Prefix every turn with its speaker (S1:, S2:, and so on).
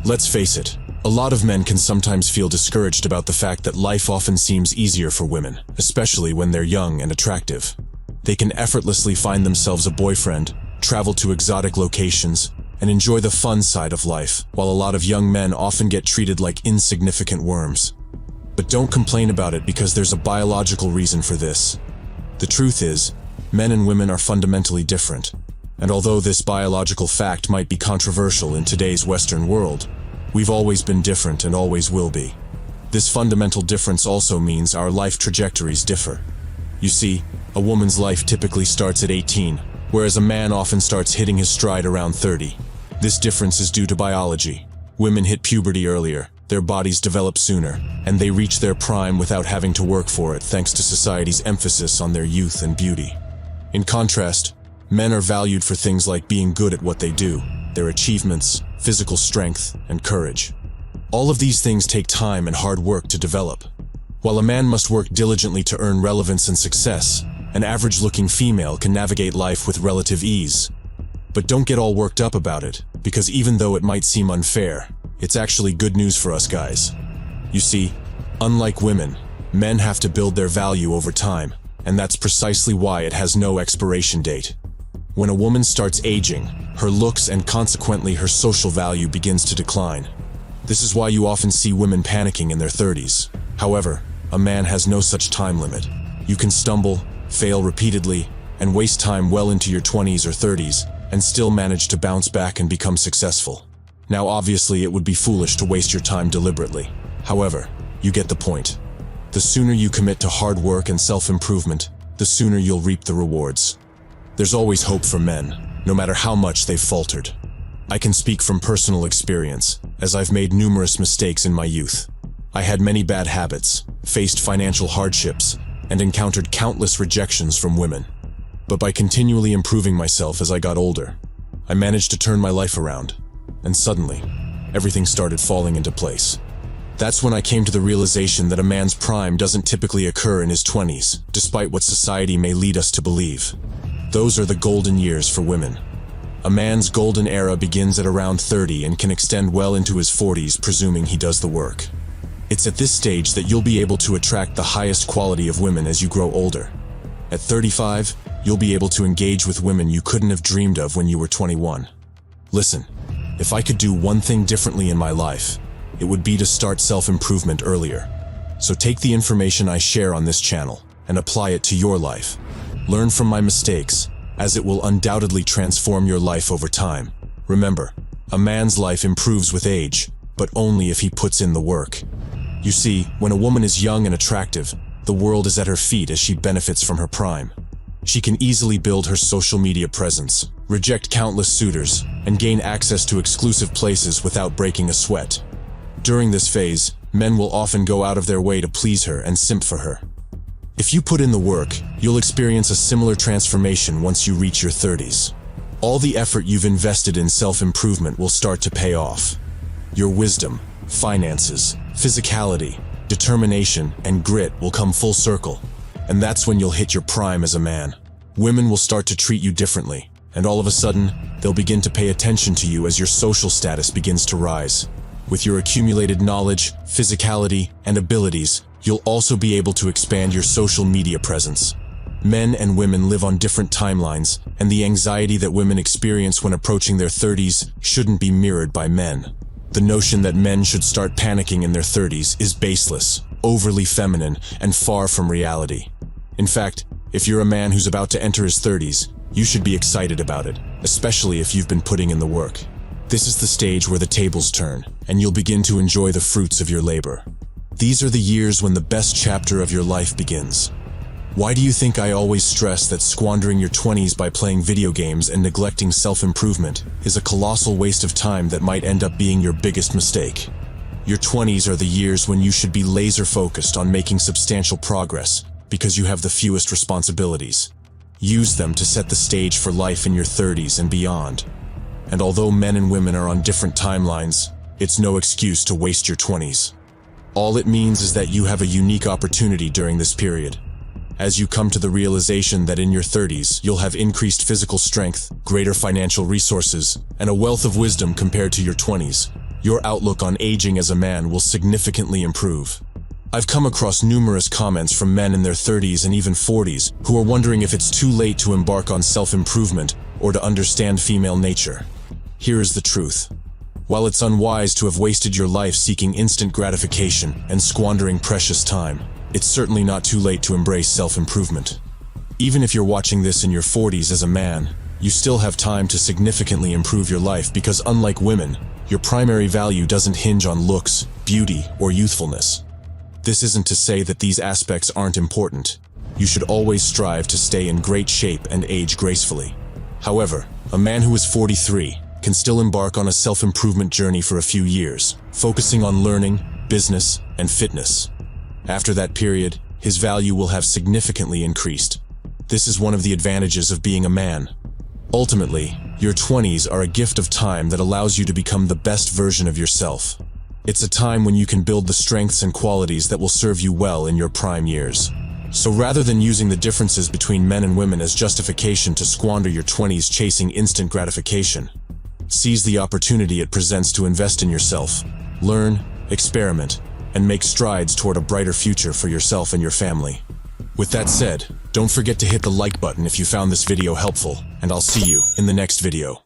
S1: Let's face it, a lot of men can sometimes feel discouraged about the fact that life often seems easier for women, especially when they're young and attractive. They can effortlessly find themselves a boyfriend, travel to exotic locations, and enjoy the fun side of life, while a lot of young men often get treated like insignificant worms. But don't complain about it because there's a biological reason for this. The truth is, men and women are fundamentally different, and although this biological fact might be controversial in today's Western world, we've always been different and always will be. This fundamental difference also means our life trajectories differ. You see, a woman's life typically starts at 18, whereas a man often starts hitting his stride around 30. This difference is due to biology. Women hit puberty earlier, their bodies develop sooner, and they reach their prime without having to work for it thanks to society's emphasis on their youth and beauty. In contrast, men are valued for things like being good at what they do, their achievements, physical strength, and courage. All of these things take time and hard work to develop. While a man must work diligently to earn relevance and success, an average-looking female can navigate life with relative ease. But don't get all worked up about it, because even though it might seem unfair, it's actually good news for us guys. You see, unlike women, men have to build their value over time, and that's precisely why it has no expiration date. When a woman starts aging, her looks and consequently her social value begins to decline. This is why you often see women panicking in their 30s. However, a man has no such time limit. You can stumble, fail repeatedly, and waste time well into your 20s or 30s, and still manage to bounce back and become successful. Now obviously it would be foolish to waste your time deliberately. However, you get the point. The sooner you commit to hard work and self-improvement, the sooner you'll reap the rewards. There's always hope for men, no matter how much they've faltered. I can speak from personal experience, as I've made numerous mistakes in my youth. I had many bad habits, faced financial hardships, and encountered countless rejections from women. But by continually improving myself as I got older, I managed to turn my life around, and suddenly, everything started falling into place. That's when I came to the realization that a man's prime doesn't typically occur in his 20s, despite what society may lead us to believe. Those are the golden years for women. A man's golden era begins at around 30 and can extend well into his 40s, presuming he does the work. It's at this stage that you'll be able to attract the highest quality of women as you grow older. At 35, you'll be able to engage with women you couldn't have dreamed of when you were 21. Listen, if I could do one thing differently in my life, it would be to start self-improvement earlier. So take the information I share on this channel and apply it to your life. Learn from my mistakes, as it will undoubtedly transform your life over time. Remember, a man's life improves with age, but only if he puts in the work. You see, when a woman is young and attractive, the world is at her feet as she benefits from her prime. She can easily build her social media presence, reject countless suitors, and gain access to exclusive places without breaking a sweat. During this phase, men will often go out of their way to please her and simp for her. If you put in the work, you'll experience a similar transformation once you reach your 30s. All the effort you've invested in self-improvement will start to pay off. Your wisdom, finances, physicality, determination, and grit will come full circle, and that's when you'll hit your prime as a man. Women will start to treat you differently, and all of a sudden, they'll begin to pay attention to you as your social status begins to rise. With your accumulated knowledge, physicality, and abilities, you'll also be able to expand your social media presence. Men and women live on different timelines, and the anxiety that women experience when approaching their 30s shouldn't be mirrored by men. The notion that men should start panicking in their 30s is baseless, overly feminine, and far from reality. In fact, if you're a man who's about to enter his 30s, you should be excited about it, especially if you've been putting in the work. This is the stage where the tables turn, and you'll begin to enjoy the fruits of your labor. These are the years when the best chapter of your life begins. Why do you think I always stress that squandering your 20s by playing video games and neglecting self-improvement is a colossal waste of time that might end up being your biggest mistake? Your 20s are the years when you should be laser-focused on making substantial progress because you have the fewest responsibilities. Use them to set the stage for life in your 30s and beyond. And although men and women are on different timelines, it's no excuse to waste your 20s. All it means is that you have a unique opportunity during this period. As you come to the realization that in your 30s, you'll have increased physical strength, greater financial resources, and a wealth of wisdom compared to your 20s, your outlook on aging as a man will significantly improve. I've come across numerous comments from men in their 30s and even 40s who are wondering if it's too late to embark on self-improvement or to understand female nature. Here is the truth. While it's unwise to have wasted your life seeking instant gratification and squandering precious time, it's certainly not too late to embrace self-improvement. Even if you're watching this in your 40s as a man, you still have time to significantly improve your life because unlike women, your primary value doesn't hinge on looks, beauty, or youthfulness. This isn't to say that these aspects aren't important. You should always strive to stay in great shape and age gracefully. However, a man who is 43 can still embark on a self-improvement journey for a few years, focusing on learning, business, and fitness. After that period, his value will have significantly increased. This is one of the advantages of being a man. Ultimately, your 20s are a gift of time that allows you to become the best version of yourself. It's a time when you can build the strengths and qualities that will serve you well in your prime years. So rather than using the differences between men and women as justification to squander your 20s chasing instant gratification, seize the opportunity it presents to invest in yourself, learn, experiment, and make strides toward a brighter future for yourself and your family. With that said, don't forget to hit the like button if you found this video helpful, and I'll see you in the next video.